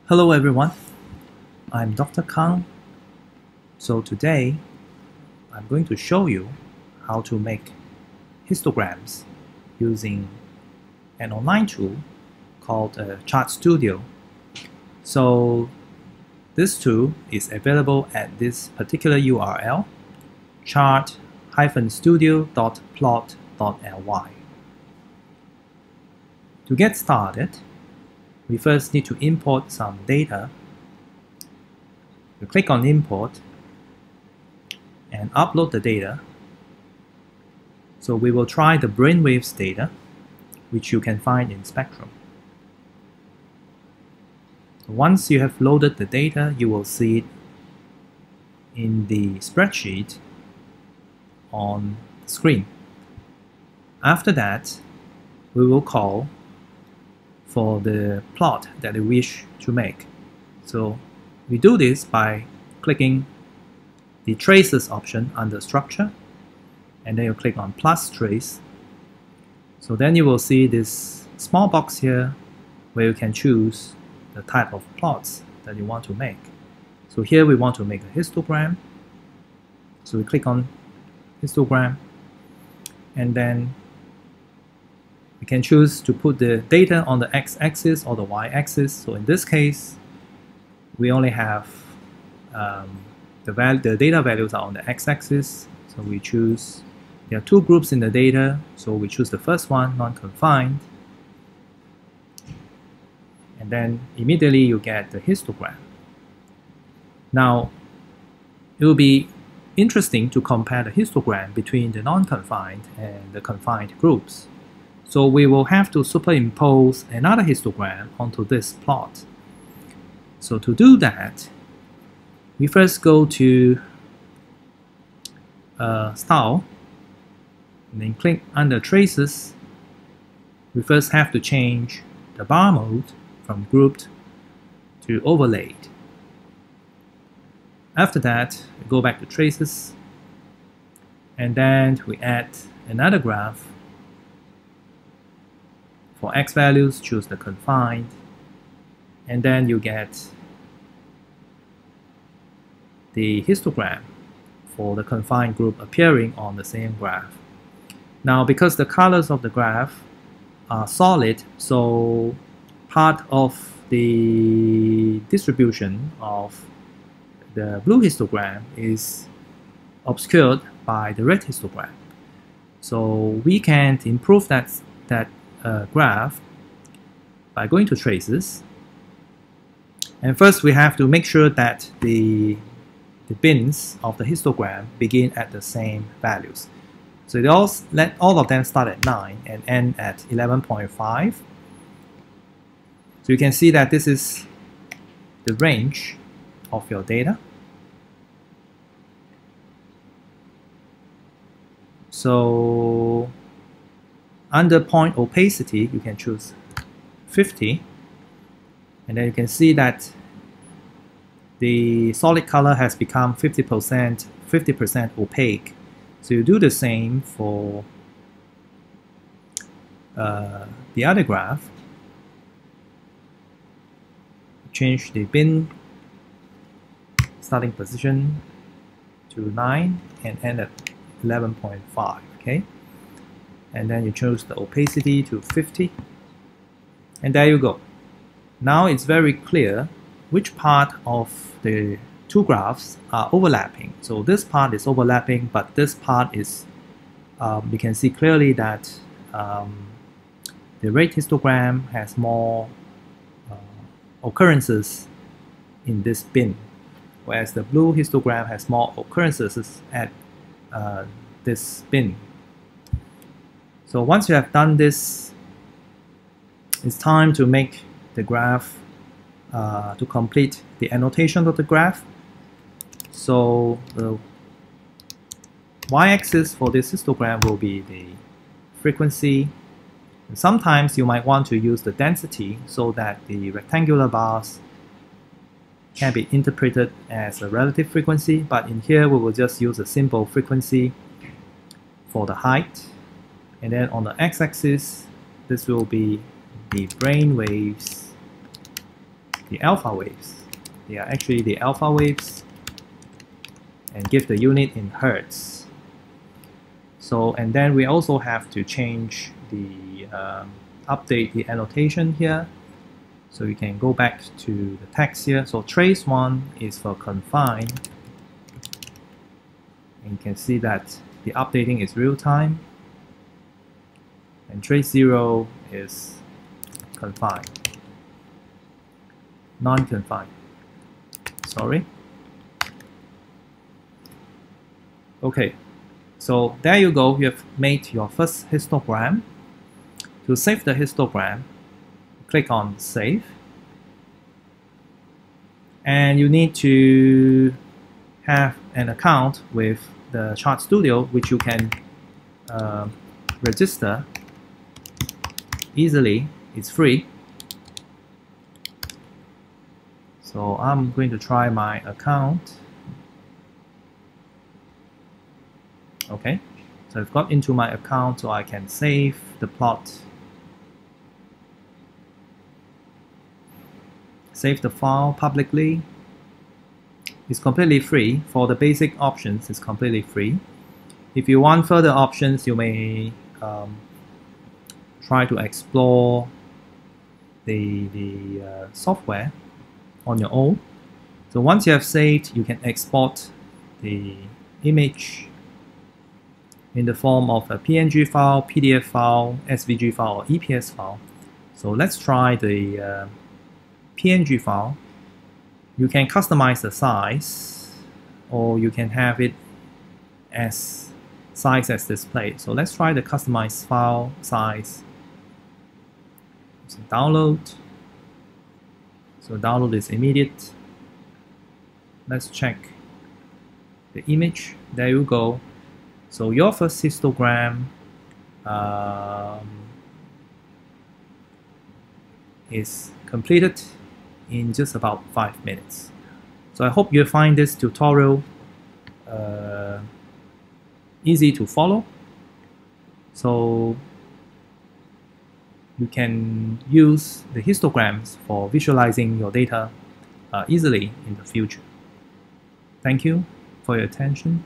Hello everyone, I'm Dr. Kang. So today I'm going to show you how to make histograms using an online tool called Chart Studio. So this tool is available at this particular URL, chart-studio.plot.ly. To get started, we first need to import some data. We click on Import and upload the data. So we will try the brainwaves data, which you can find in Spectrum. Once you have loaded the data, you will see it in the spreadsheet on the screen. After that, we will call for the plot that we wish to make. So we do this by clicking the traces option under structure, and then you click on plus trace. So then you will see this small box here where you can choose the type of plots that you want to make. So here we want to make a histogram. So we click on histogram, and then we can choose to put the data on the x-axis or the y-axis. So in this case, we only have the data values are on the x-axis. So we choose, there are two groups in the data. So we choose the first one, non-confined. And then immediately you get the histogram. Now, it will be interesting to compare the histogram between the non-confined and the confined groups. So we will have to superimpose another histogram onto this plot. So to do that, we first go to Style, and then click under Traces. We first have to change the bar mode from Grouped to Overlaid. After that, we go back to Traces, and then we add another graph. For x values, choose the confined, and then you get the histogram for the confined group appearing on the same graph. Now, because the colors of the graph are solid, so part of the distribution of the blue histogram is obscured by the red histogram. So we can improve that graph by going to Traces, and first we have to make sure that the bins of the histogram begin at the same values. So let all of them start at 9 and end at 11.5. So you can see that this is the range of your data. So under point opacity, you can choose 50, and then you can see that the solid color has become 50% opaque. So you do the same for the other graph. Change the bin starting position to 9 and end at 11.5. Okay. And then you choose the opacity to 50, and there you go. Now it's very clear which part of the two graphs are overlapping. So this part is overlapping, but this part is, you can see clearly that the red histogram has more occurrences in this bin, whereas the blue histogram has more occurrences at this bin. So once you have done this, it's time to make the graph, to complete the annotation of the graph. So the y-axis for this histogram will be the frequency. And sometimes you might want to use the density so that the rectangular bars can be interpreted as a relative frequency, but in here we will just use a simple frequency for the height. And then on the x-axis, this will be the brain waves the alpha waves. They are actually the alpha waves, and give the unit in hertz. So, and then we also have to change the update the annotation here. So you can go back to the text here. So trace 1 is for confined, and you can see that the updating is real time, and trace 0 is confined, non-confined. Sorry. Okay, so there you go. You have made your first histogram. To save the histogram, click on Save. And you need to have an account with the Chart Studio, which you can register easily. It's free. So I'm going to try my account. Okay, so I've got into my account, so I can save the plot. Save the file publicly. It's completely free. For the basic options, it's completely free. If you want further options, you may try to explore the software on your own. So once you have saved, you can export the image in the form of a PNG file, PDF file, SVG file, or EPS file. So let's try the PNG file. You can customize the size, or you can have it as size as displayed. So let's try the customized file size. So download. So download is immediate. Let's check the image. There you go. So your first histogram is completed in just about 5 minutes. So I hope you find this tutorial easy to follow. So you can use the histograms for visualizing your data easily in the future. Thank you for your attention.